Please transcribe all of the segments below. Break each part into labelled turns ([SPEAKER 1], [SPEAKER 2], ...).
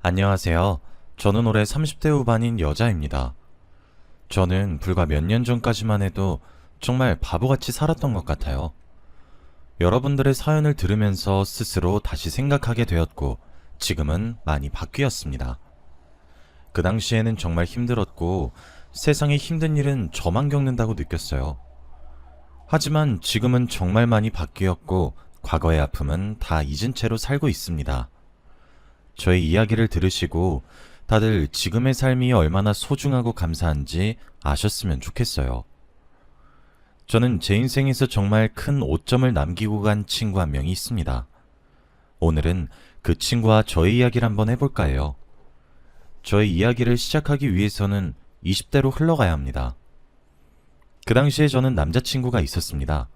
[SPEAKER 1] 안녕하세요. 저는 올해 30대 후반인 여자입니다. 저는 불과 몇 년 전까지만 해도 정말 바보같이 살았던 것 같아요. 여러분들의 사연을 들으면서 스스로 다시 생각하게 되었고, 지금은 많이 바뀌었습니다. 그 당시에는 정말 힘들었고, 세상에 힘든 일은 저만 겪는다고 느꼈어요. 하지만 지금은 정말 많이 바뀌었고, 과거의 아픔은 다 잊은 채로 살고 있습니다. 저의 이야기를 들으시고 다들 지금의 삶이 얼마나 소중하고 감사한지 아셨으면 좋겠어요. 저는 제 인생에서 정말 큰 오점을 남기고 간 친구 한 명이 있습니다. 오늘은 그 친구와 저의 이야기를 한번 해볼까 해요. 저의 이야기를 시작하기 위해서는 20대로 흘러가야 합니다. 그 당시에 저는 남자친구가 있었습니다.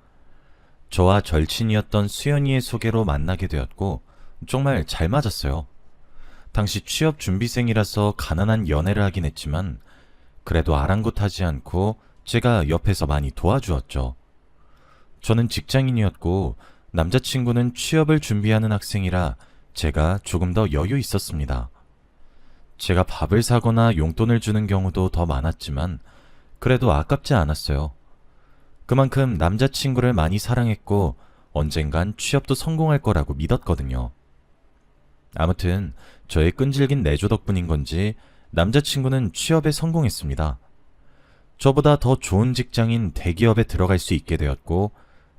[SPEAKER 1] 저와 절친이었던 수연이의 소개로 만나게 되었고 정말 잘 맞았어요. 당시 취업 준비생이라서 가난한 연애를 하긴 했지만 그래도 아랑곳하지 않고 제가 옆에서 많이 도와주었죠. 저는 직장인이었고 남자친구는 취업을 준비하는 학생이라 제가 조금 더 여유 있었습니다. 제가 밥을 사거나 용돈을 주는 경우도 더 많았지만 그래도 아깝지 않았어요. 그만큼 남자친구를 많이 사랑했고 언젠간 취업도 성공할 거라고 믿었거든요. 아무튼 저의 끈질긴 내조 덕분인 건지 남자친구는 취업에 성공했습니다. 저보다 더 좋은 직장인 대기업에 들어갈 수 있게 되었고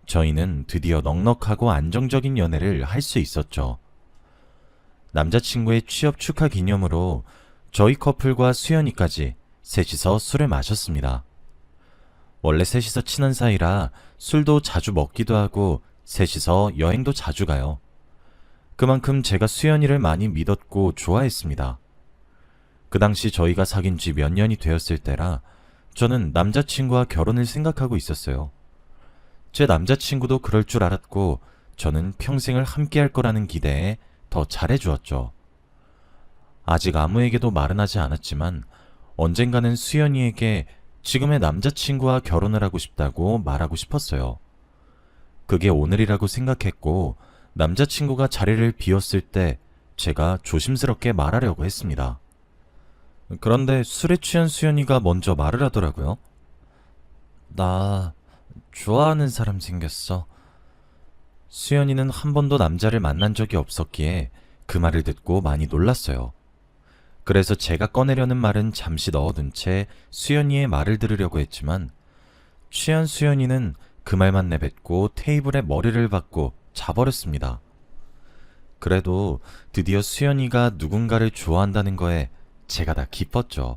[SPEAKER 1] 저희는 드디어 넉넉하고 안정적인 연애를 할 수 있었죠. 남자친구의 취업 축하 기념으로 저희 커플과 수연이까지 셋이서 술을 마셨습니다. 원래 셋이서 친한 사이라 술도 자주 먹기도 하고 셋이서 여행도 자주 가요. 그만큼 제가 수연이를 많이 믿었고 좋아했습니다. 그 당시 저희가 사귄 지 몇 년이 되었을 때라 저는 남자친구와 결혼을 생각하고 있었어요. 제 남자친구도 그럴 줄 알았고 저는 평생을 함께할 거라는 기대에 더 잘해주었죠. 아직 아무에게도 말은 하지 않았지만 언젠가는 수연이에게 지금의 남자친구와 결혼을 하고 싶다고 말하고 싶었어요. 그게 오늘이라고 생각했고 남자친구가 자리를 비웠을 때 제가 조심스럽게 말하려고 했습니다. 그런데 술에 취한 수연이가 먼저 말을 하더라고요. 나 좋아하는 사람 생겼어. 수연이는 한 번도 남자를 만난 적이 없었기에 그 말을 듣고 많이 놀랐어요. 그래서 제가 꺼내려는 말은 잠시 넣어둔 채 수연이의 말을 들으려고 했지만 취한 수연이는 그 말만 내뱉고 테이블에 머리를 박고 자버렸습니다. 그래도 드디어 수연이가 누군가를 좋아한다는 거에 제가 다 기뻤죠.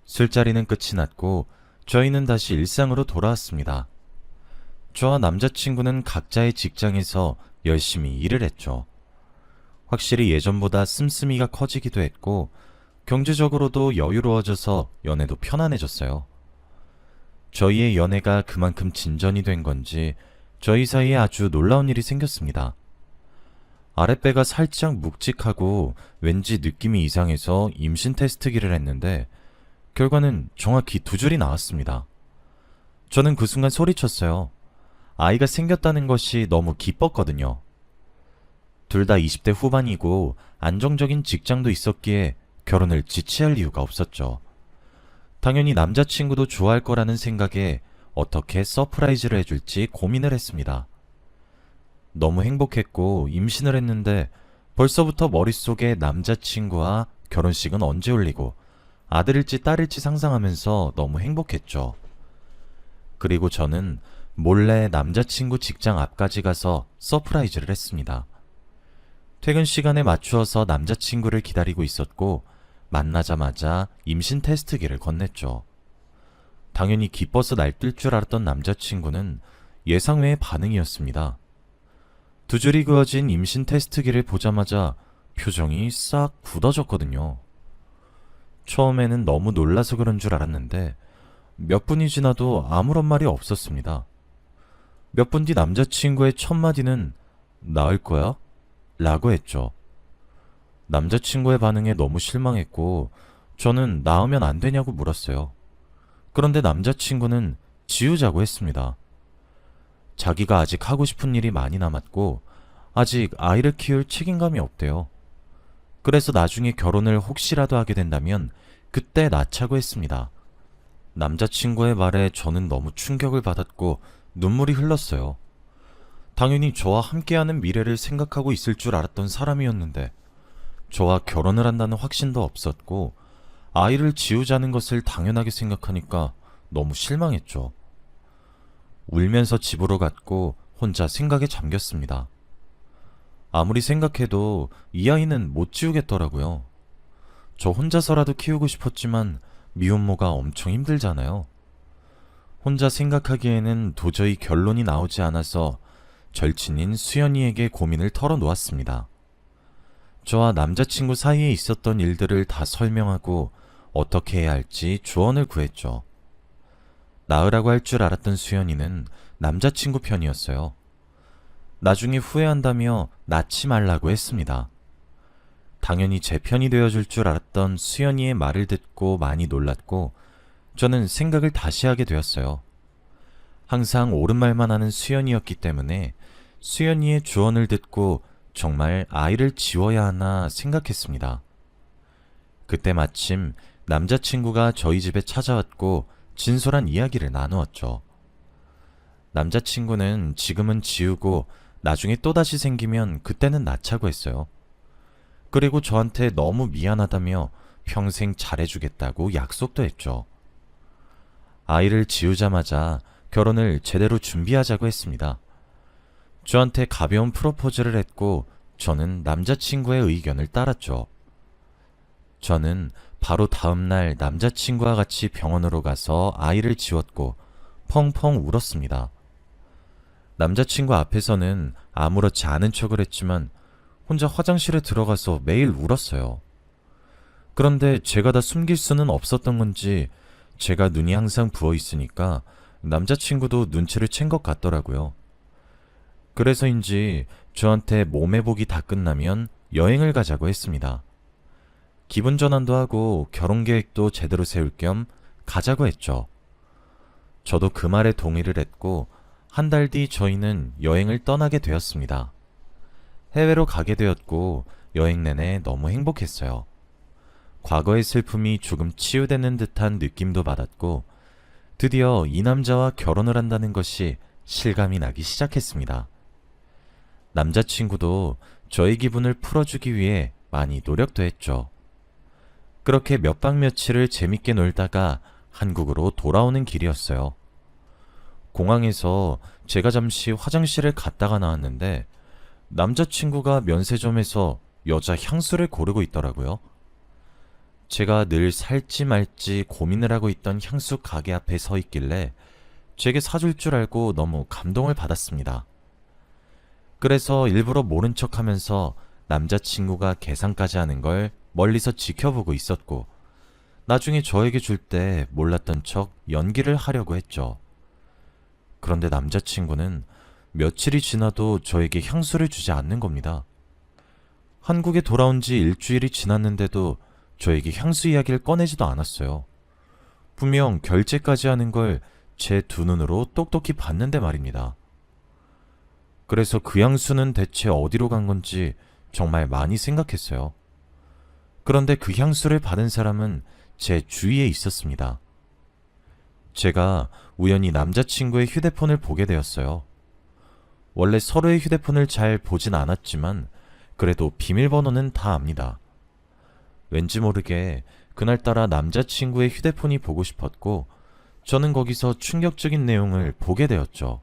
[SPEAKER 1] 술자리는 끝이 났고 저희는 다시 일상으로 돌아왔습니다. 저와 남자친구는 각자의 직장에서 열심히 일을 했죠. 확실히 예전보다 씀씀이가 커지기도 했고 경제적으로도 여유로워져서 연애도 편안해졌어요. 저희의 연애가 그만큼 진전이 된 건지 저희 사이에 아주 놀라운 일이 생겼습니다. 아랫배가 살짝 묵직하고 왠지 느낌이 이상해서 임신 테스트기를 했는데 결과는 정확히 2줄이 나왔습니다. 저는 그 순간 소리쳤어요. 아이가 생겼다는 것이 너무 기뻤거든요. 둘 다 20대 후반이고 안정적인 직장도 있었기에 결혼을 지체할 이유가 없었죠. 당연히 남자친구도 좋아할 거라는 생각에 어떻게 서프라이즈를 해줄지 고민을 했습니다. 너무 행복했고 임신을 했는데 벌써부터 머릿속에 남자친구와 결혼식은 언제 올리고 아들일지 딸일지 상상하면서 너무 행복했죠. 그리고 저는 몰래 남자친구 직장 앞까지 가서 서프라이즈를 했습니다. 퇴근 시간에 맞추어서 남자친구를 기다리고 있었고 만나자마자 임신 테스트기를 건넸죠. 당연히 기뻐서 날뛸 줄 알았던 남자친구는 예상 외의 반응이었습니다. 2줄이 그어진 임신 테스트기를 보자마자 표정이 싹 굳어졌거든요. 처음에는 너무 놀라서 그런 줄 알았는데 몇 분이 지나도 아무런 말이 없었습니다. 몇 분 뒤 남자친구의 첫 마디는 나을 거야? 라고 했죠. 남자친구의 반응에 너무 실망했고 저는 낳으면 안 되냐고 물었어요. 그런데 남자친구는 지우자고 했습니다. 자기가 아직 하고 싶은 일이 많이 남았고 아직 아이를 키울 책임감이 없대요. 그래서 나중에 결혼을 혹시라도 하게 된다면 그때 낳자고 했습니다. 남자친구의 말에 저는 너무 충격을 받았고 눈물이 흘렀어요. 당연히 저와 함께하는 미래를 생각하고 있을 줄 알았던 사람이었는데 저와 결혼을 한다는 확신도 없었고 아이를 지우자는 것을 당연하게 생각하니까 너무 실망했죠. 울면서 집으로 갔고 혼자 생각에 잠겼습니다. 아무리 생각해도 이 아이는 못 지우겠더라고요. 저 혼자서라도 키우고 싶었지만 미혼모가 엄청 힘들잖아요. 혼자 생각하기에는 도저히 결론이 나오지 않아서 절친인 수연이에게 고민을 털어놓았습니다. 저와 남자친구 사이에 있었던 일들을 다 설명하고 어떻게 해야 할지 조언을 구했죠. 낳으라고 할 줄 알았던 수연이는 남자친구 편이었어요. 나중에 후회한다며 낳지 말라고 했습니다. 당연히 제 편이 되어줄 줄 알았던 수연이의 말을 듣고 많이 놀랐고 저는 생각을 다시 하게 되었어요. 항상 옳은 말만 하는 수연이었기 때문에 수연이의 조언을 듣고 정말 아이를 지워야 하나 생각했습니다. 그때 마침 남자친구가 저희 집에 찾아왔고 진솔한 이야기를 나누었죠. 남자친구는 지금은 지우고 나중에 또다시 생기면 그때는 낳자고 했어요. 그리고 저한테 너무 미안하다며 평생 잘해주겠다고 약속도 했죠. 아이를 지우자마자 결혼을 제대로 준비하자고 했습니다. 저한테 가벼운 프로포즈를 했고 저는 남자친구의 의견을 따랐죠. 저는 바로 다음날 남자친구와 같이 병원으로 가서 아이를 지웠고 펑펑 울었습니다. 남자친구 앞에서는 아무렇지 않은 척을 했지만 혼자 화장실에 들어가서 매일 울었어요. 그런데 제가 다 숨길 수는 없었던 건지 제가 눈이 항상 부어 있으니까 남자친구도 눈치를 챈 것 같더라고요. 그래서인지 저한테 몸회복이 다 끝나면 여행을 가자고 했습니다. 기분 전환도 하고 결혼 계획도 제대로 세울 겸 가자고 했죠. 저도 그 말에 동의를 했고 한 달 뒤 저희는 여행을 떠나게 되었습니다. 해외로 가게 되었고 여행 내내 너무 행복했어요. 과거의 슬픔이 조금 치유되는 듯한 느낌도 받았고 드디어 이 남자와 결혼을 한다는 것이 실감이 나기 시작했습니다. 남자친구도 저의 기분을 풀어주기 위해 많이 노력도 했죠. 그렇게 몇 박 며칠을 재밌게 놀다가 한국으로 돌아오는 길이었어요. 공항에서 제가 잠시 화장실을 갔다가 나왔는데 남자친구가 면세점에서 여자 향수를 고르고 있더라고요. 제가 늘 살지 말지 고민을 하고 있던 향수 가게 앞에 서 있길래 제게 사줄 줄 알고 너무 감동을 받았습니다. 그래서 일부러 모른 척 하면서 남자친구가 계산까지 하는 걸 멀리서 지켜보고 있었고 나중에 저에게 줄 때 몰랐던 척 연기를 하려고 했죠. 그런데 남자친구는 며칠이 지나도 저에게 향수를 주지 않는 겁니다. 한국에 돌아온 지 일주일이 지났는데도 저에게 향수 이야기를 꺼내지도 않았어요. 분명 결제까지 하는 걸 제 두 눈으로 똑똑히 봤는데 말입니다. 그래서 그 향수는 대체 어디로 간 건지 정말 많이 생각했어요. 그런데 그 향수를 받은 사람은 제 주위에 있었습니다. 제가 우연히 남자친구의 휴대폰을 보게 되었어요. 원래 서로의 휴대폰을 잘 보진 않았지만 그래도 비밀번호는 다 압니다. 왠지 모르게 그날따라 남자친구의 휴대폰이 보고 싶었고 저는 거기서 충격적인 내용을 보게 되었죠.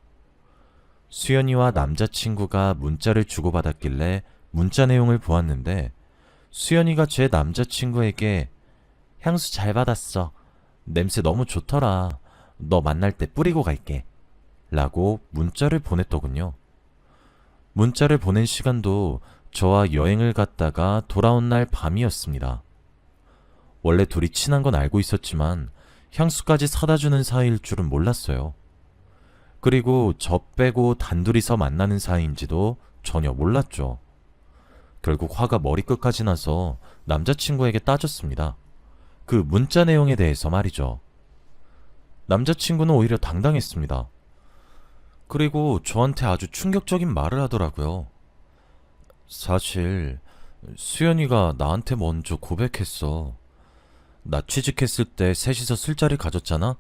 [SPEAKER 1] 수연이와 남자친구가 문자를 주고받았길래 문자 내용을 보았는데 수연이가 제 남자친구에게 향수 잘 받았어. 냄새 너무 좋더라. 너 만날 때 뿌리고 갈게. 라고 문자를 보냈더군요. 문자를 보낸 시간도 저와 여행을 갔다가 돌아온 날 밤이었습니다. 원래 둘이 친한 건 알고 있었지만 향수까지 사다 주는 사이일 줄은 몰랐어요. 그리고 저 빼고 단둘이서 만나는 사이인지도 전혀 몰랐죠. 결국 화가 머리끝까지 나서 남자친구에게 따졌습니다. 그 문자 내용에 대해서 말이죠. 남자친구는 오히려 당당했습니다. 그리고 저한테 아주 충격적인 말을 하더라고요. 사실 수연이가 나한테 먼저 고백했어. 나 취직했을 때 셋이서 술자리 가졌잖아?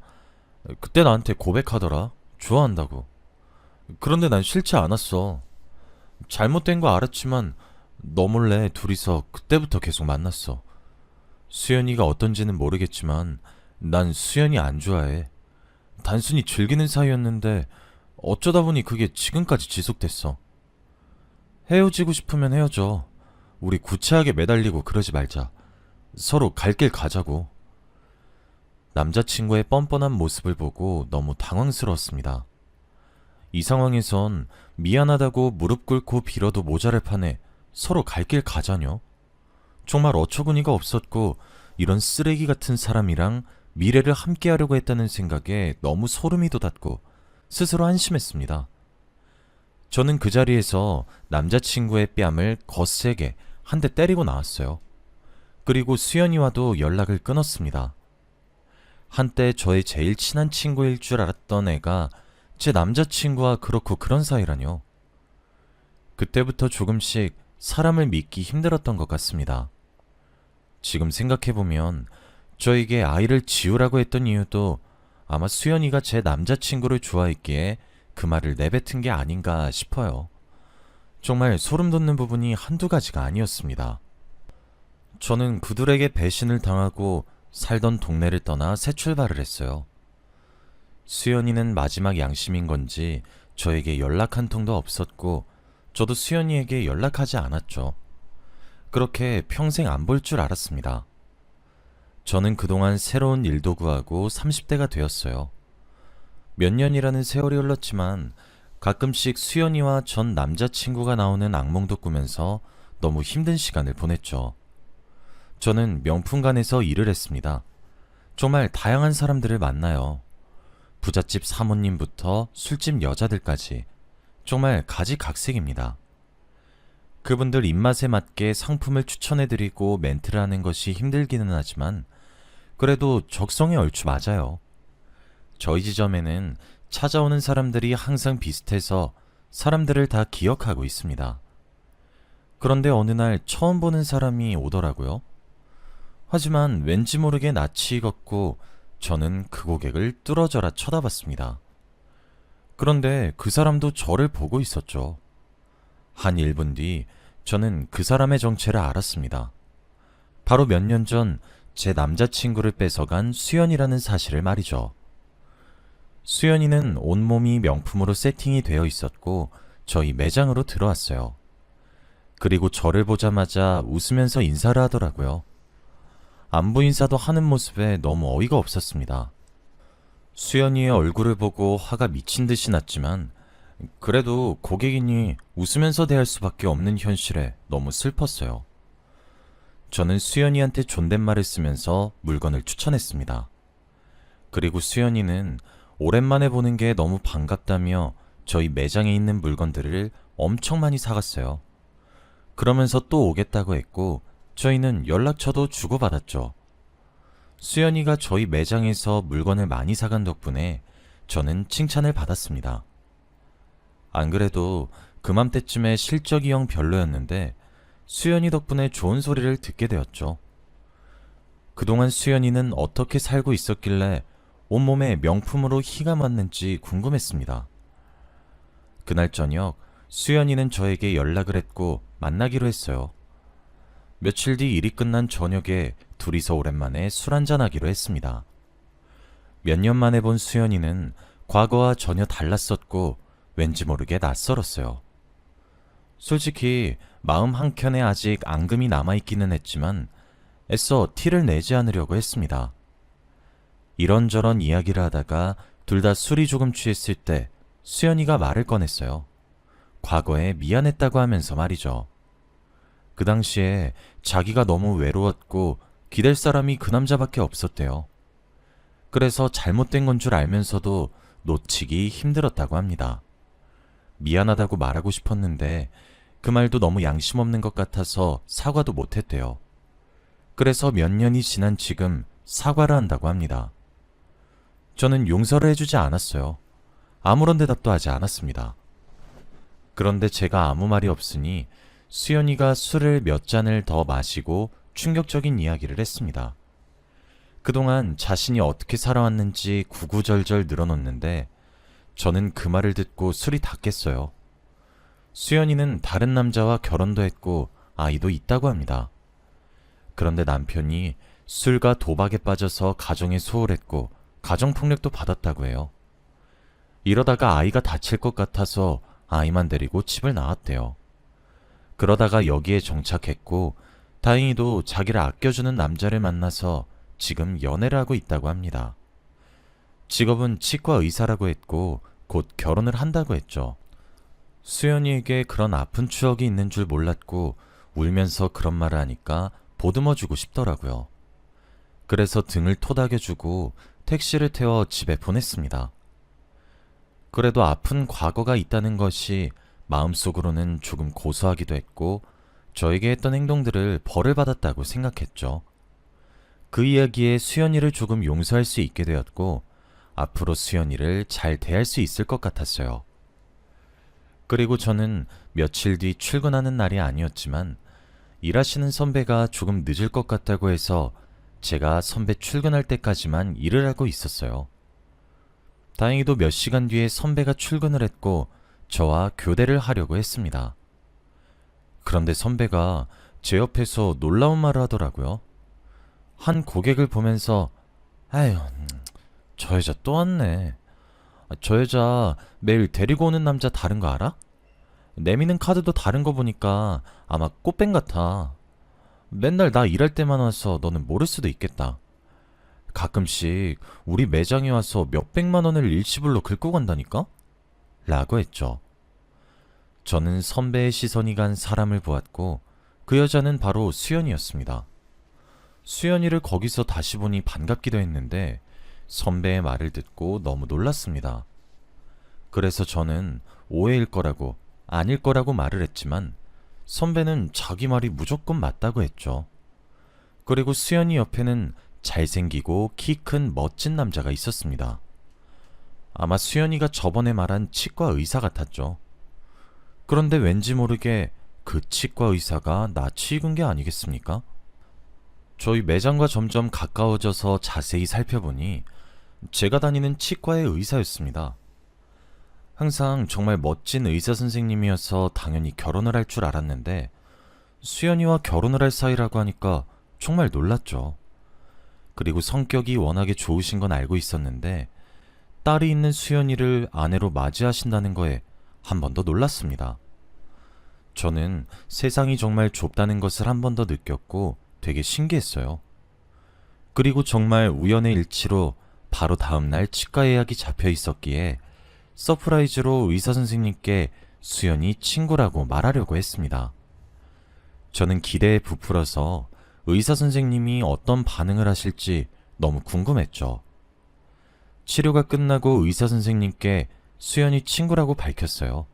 [SPEAKER 1] 그때 나한테 고백하더라. 좋아한다고. 그런데 난 싫지 않았어. 잘못된 거 알았지만 너 몰래 둘이서 그때부터 계속 만났어. 수연이가 어떤지는 모르겠지만 난 수연이 안 좋아해. 단순히 즐기는 사이였는데 어쩌다 보니 그게 지금까지 지속됐어. 헤어지고 싶으면 헤어져. 우리 구차하게 매달리고 그러지 말자. 서로 갈 길 가자고. 남자친구의 뻔뻔한 모습을 보고 너무 당황스러웠습니다. 이 상황에선 미안하다고 무릎 꿇고 빌어도 모자랄 판에 서로 갈 길 가자뇨. 정말 어처구니가 없었고 이런 쓰레기 같은 사람이랑 미래를 함께하려고 했다는 생각에 너무 소름이 돋았고 스스로 한심했습니다. 저는 그 자리에서 남자친구의 뺨을 거세게 한 대 때리고 나왔어요. 그리고 수연이와도 연락을 끊었습니다. 한때 저의 제일 친한 친구일 줄 알았던 애가 제 남자친구와 그렇고 그런 사이라뇨. 그때부터 조금씩 사람을 믿기 힘들었던 것 같습니다. 지금 생각해보면 저에게 아이를 지우라고 했던 이유도 아마 수연이가 제 남자친구를 좋아했기에 그 말을 내뱉은 게 아닌가 싶어요. 정말 소름 돋는 부분이 한두 가지가 아니었습니다. 저는 그들에게 배신을 당하고 살던 동네를 떠나 새 출발을 했어요. 수연이는 마지막 양심인 건지 저에게 연락 한 통도 없었고 저도 수연이에게 연락하지 않았죠. 그렇게 평생 안 볼 줄 알았습니다. 저는 그동안 새로운 일도 구하고 30대가 되었어요. 몇 년이라는 세월이 흘렀지만 가끔씩 수연이와 전 남자친구가 나오는 악몽도 꾸면서 너무 힘든 시간을 보냈죠. 저는 명품관에서 일을 했습니다. 정말 다양한 사람들을 만나요. 부잣집 사모님부터 술집 여자들까지 정말 가지각색입니다. 그분들 입맛에 맞게 상품을 추천해드리고 멘트를 하는 것이 힘들기는 하지만 그래도 적성에 얼추 맞아요. 저희 지점에는 찾아오는 사람들이 항상 비슷해서 사람들을 다 기억하고 있습니다. 그런데 어느 날 처음 보는 사람이 오더라고요. 하지만 왠지 모르게 낯이 익었고 저는 그 고객을 뚫어져라 쳐다봤습니다. 그런데 그 사람도 저를 보고 있었죠. 한 1분 뒤 저는 그 사람의 정체를 알았습니다. 바로 몇 년 전 제 남자친구를 뺏어간 수연이라는 사실을 말이죠. 수연이는 온몸이 명품으로 세팅이 되어 있었고 저희 매장으로 들어왔어요. 그리고 저를 보자마자 웃으면서 인사를 하더라고요. 안부 인사도 하는 모습에 너무 어이가 없었습니다. 수연이의 얼굴을 보고 화가 미친 듯이 났지만 그래도 고객이니 웃으면서 대할 수밖에 없는 현실에 너무 슬펐어요. 저는 수연이한테 존댓말을 쓰면서 물건을 추천했습니다. 그리고 수연이는 오랜만에 보는 게 너무 반갑다며 저희 매장에 있는 물건들을 엄청 많이 사갔어요. 그러면서 또 오겠다고 했고 저희는 연락처도 주고받았죠. 수연이가 저희 매장에서 물건을 많이 사간 덕분에 저는 칭찬을 받았습니다. 안 그래도 그맘때쯤에 실적이 영 별로였는데 수연이 덕분에 좋은 소리를 듣게 되었죠. 그동안 수연이는 어떻게 살고 있었길래 온몸에 명품으로 희가 맞는지 궁금했습니다. 그날 저녁 수연이는 저에게 연락을 했고 만나기로 했어요. 며칠 뒤 일이 끝난 저녁에 둘이서 오랜만에 술 한잔하기로 했습니다. 몇 년 만에 본 수연이는 과거와 전혀 달랐었고 왠지 모르게 낯설었어요. 솔직히 마음 한켠에 아직 앙금이 남아있기는 했지만 애써 티를 내지 않으려고 했습니다. 이런저런 이야기를 하다가 둘 다 술이 조금 취했을 때 수연이가 말을 꺼냈어요. 과거에 미안했다고 하면서 말이죠. 그 당시에 자기가 너무 외로웠고 기댈 사람이 그 남자밖에 없었대요. 그래서 잘못된 건 줄 알면서도 놓치기 힘들었다고 합니다. 미안하다고 말하고 싶었는데 그 말도 너무 양심 없는 것 같아서 사과도 못했대요. 그래서 몇 년이 지난 지금 사과를 한다고 합니다. 저는 용서를 해주지 않았어요. 아무런 대답도 하지 않았습니다. 그런데 제가 아무 말이 없으니 수연이가 술을 몇 잔을 더 마시고 충격적인 이야기를 했습니다. 그동안 자신이 어떻게 살아왔는지 구구절절 늘어놓는데 저는 그 말을 듣고 술이 다 깼어요. 수연이는 다른 남자와 결혼도 했고 아이도 있다고 합니다. 그런데 남편이 술과 도박에 빠져서 가정에 소홀했고 가정폭력도 받았다고 해요. 이러다가 아이가 다칠 것 같아서 아이만 데리고 집을 나왔대요. 그러다가 여기에 정착했고 다행히도 자기를 아껴주는 남자를 만나서 지금 연애를 하고 있다고 합니다. 직업은 치과 의사라고 했고 곧 결혼을 한다고 했죠. 수연이에게 그런 아픈 추억이 있는 줄 몰랐고 울면서 그런 말을 하니까 보듬어주고 싶더라고요. 그래서 등을 토닥여주고 택시를 태워 집에 보냈습니다. 그래도 아픈 과거가 있다는 것이 마음속으로는 조금 고소하기도 했고 저에게 했던 행동들을 벌을 받았다고 생각했죠. 그 이야기에 수연이를 조금 용서할 수 있게 되었고 앞으로 수연이를 잘 대할 수 있을 것 같았어요. 그리고 저는 며칠 뒤 출근하는 날이 아니었지만 일하시는 선배가 조금 늦을 것 같다고 해서 제가 선배 출근할 때까지만 일을 하고 있었어요. 다행히도 몇 시간 뒤에 선배가 출근을 했고 저와 교대를 하려고 했습니다. 그런데 선배가 제 옆에서 놀라운 말을 하더라고요. 한 고객을 보면서 아휴, 저 여자 또 왔네. 저 여자 매일 데리고 오는 남자 다른 거 알아? 내미는 카드도 다른 거 보니까 아마 꽃뱀 같아. 맨날 나 일할 때만 와서 너는 모를 수도 있겠다. 가끔씩 우리 매장에 와서 몇백만 원을 일시불로 긁고 간다니까? 라고 했죠. 저는 선배의 시선이 간 사람을 보았고 그 여자는 바로 수연이었습니다. 수연이를 거기서 다시 보니 반갑기도 했는데 선배의 말을 듣고 너무 놀랐습니다. 그래서 저는 오해일 거라고 아닐 거라고 말을 했지만 선배는 자기 말이 무조건 맞다고 했죠. 그리고 수연이 옆에는 잘생기고 키 큰 멋진 남자가 있었습니다. 아마 수연이가 저번에 말한 치과 의사 같았죠. 그런데 왠지 모르게 그 치과 의사가 낯이 익은 게 아니겠습니까? 저희 매장과 점점 가까워져서 자세히 살펴보니 제가 다니는 치과의 의사였습니다. 항상 정말 멋진 의사 선생님이어서 당연히 결혼을 할 줄 알았는데 수연이와 결혼을 할 사이라고 하니까 정말 놀랐죠. 그리고 성격이 워낙에 좋으신 건 알고 있었는데 딸이 있는 수연이를 아내로 맞이하신다는 거에 한 번 더 놀랐습니다. 저는 세상이 정말 좁다는 것을 한 번 더 느꼈고 되게 신기했어요. 그리고 정말 우연의 일치로 바로 다음날 치과 예약이 잡혀 있었기에 서프라이즈로 의사 선생님께 수연이 친구라고 말하려고 했습니다. 저는 기대에 부풀어서 의사 선생님이 어떤 반응을 하실지 너무 궁금했죠. 치료가 끝나고 의사 선생님께 수연이 친구라고 밝혔어요.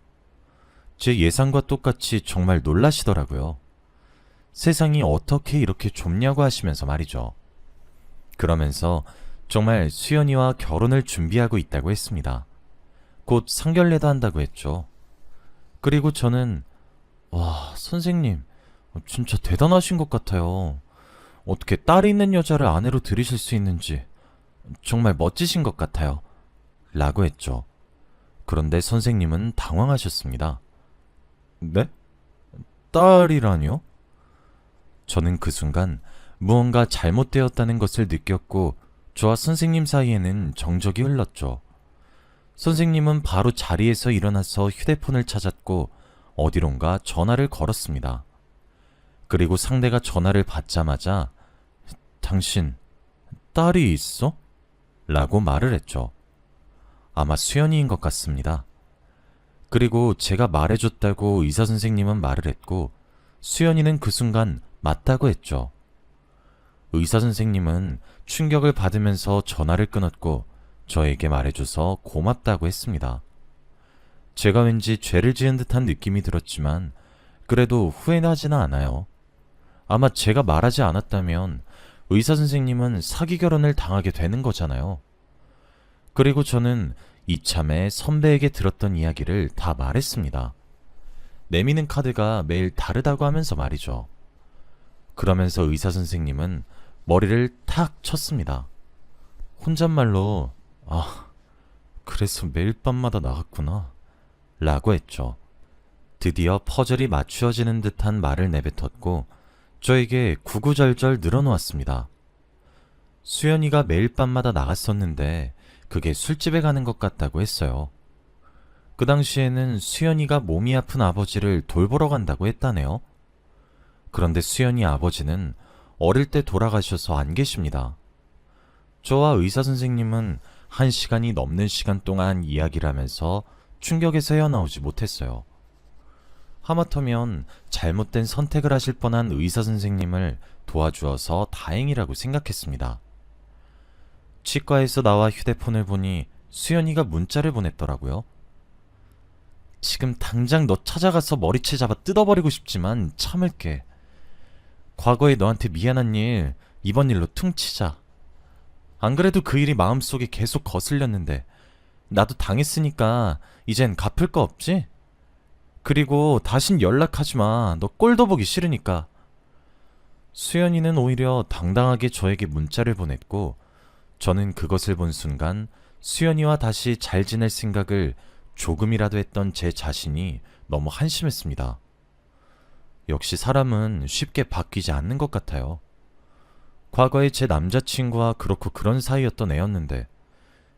[SPEAKER 1] 제 예상과 똑같이 정말 놀라시더라고요. 세상이 어떻게 이렇게 좁냐고 하시면서 말이죠. 그러면서 정말 수연이와 결혼을 준비하고 있다고 했습니다. 곧 상견례도 한다고 했죠. 그리고 저는 와, 선생님 진짜 대단하신 것 같아요. 어떻게 딸이 있는 여자를 아내로 들이실 수 있는지 정말 멋지신 것 같아요. 라고 했죠. 그런데 선생님은 당황하셨습니다. 네? 딸이라니요? 저는 그 순간 무언가 잘못되었다는 것을 느꼈고 저와 선생님 사이에는 정적이 흘렀죠. 선생님은 바로 자리에서 일어나서 휴대폰을 찾았고 어디론가 전화를 걸었습니다. 그리고 상대가 전화를 받자마자 당신 딸이 있어? 라고 말을 했죠. 아마 수연이인 것 같습니다. 그리고 제가 말해줬다고 의사 선생님은 말을 했고 수연이는 그 순간 맞다고 했죠. 의사 선생님은 충격을 받으면서 전화를 끊었고 저에게 말해줘서 고맙다고 했습니다. 제가 왠지 죄를 지은 듯한 느낌이 들었지만 그래도 후회는 하지는 않아요. 아마 제가 말하지 않았다면 의사 선생님은 사기 결혼을 당하게 되는 거잖아요. 그리고 저는 이참에 선배에게 들었던 이야기를 다 말했습니다. 내미는 카드가 매일 다르다고 하면서 말이죠. 그러면서 의사 선생님은 머리를 탁 쳤습니다. 혼잣말로 그래서 매일 밤마다 나갔구나 라고 했죠. 드디어 퍼즐이 맞추어지는 듯한 말을 내뱉었고 저에게 구구절절 늘어놓았습니다. 수연이가 매일 밤마다 나갔었는데 그게 술집에 가는 것 같다고 했어요. 그 당시에는 수연이가 몸이 아픈 아버지를 돌보러 간다고 했다네요. 그런데 수연이 아버지는 어릴 때 돌아가셔서 안 계십니다. 저와 의사 선생님은 1시간이 넘는 시간 동안 이야기를 하면서 충격에서 헤어나오지 못했어요. 하마터면 잘못된 선택을 하실 뻔한 의사 선생님을 도와주어서 다행이라고 생각했습니다. 치과에서 나와 휴대폰을 보니 수연이가 문자를 보냈더라고요. 지금 당장 너 찾아가서 머리채 잡아 뜯어버리고 싶지만 참을게. 과거에 너한테 미안한 일 이번 일로 퉁치자. 안 그래도 그 일이 마음속에 계속 거슬렸는데 나도 당했으니까 이젠 갚을 거 없지? 그리고 다신 연락하지 마. 너 꼴도 보기 싫으니까. 수연이는 오히려 당당하게 저에게 문자를 보냈고 저는 그것을 본 순간 수연이와 다시 잘 지낼 생각을 조금이라도 했던 제 자신이 너무 한심했습니다. 역시 사람은 쉽게 바뀌지 않는 것 같아요. 과거에 제 남자친구와 그렇고 그런 사이였던 애였는데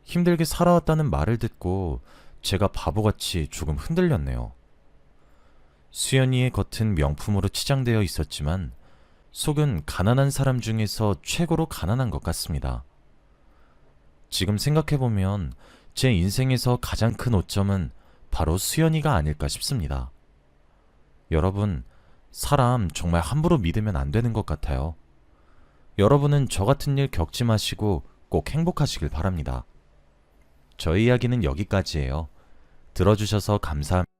[SPEAKER 1] 힘들게 살아왔다는 말을 듣고 제가 바보같이 조금 흔들렸네요. 수연이의 겉은 명품으로 치장되어 있었지만 속은 가난한 사람 중에서 최고로 가난한 것 같습니다. 지금 생각해보면 제 인생에서 가장 큰 오점은 바로 수연이가 아닐까 싶습니다. 여러분, 사람 정말 함부로 믿으면 안 되는 것 같아요. 여러분은 저 같은 일 겪지 마시고 꼭 행복하시길 바랍니다. 저희 이야기는 여기까지예요. 들어주셔서 감사합니다.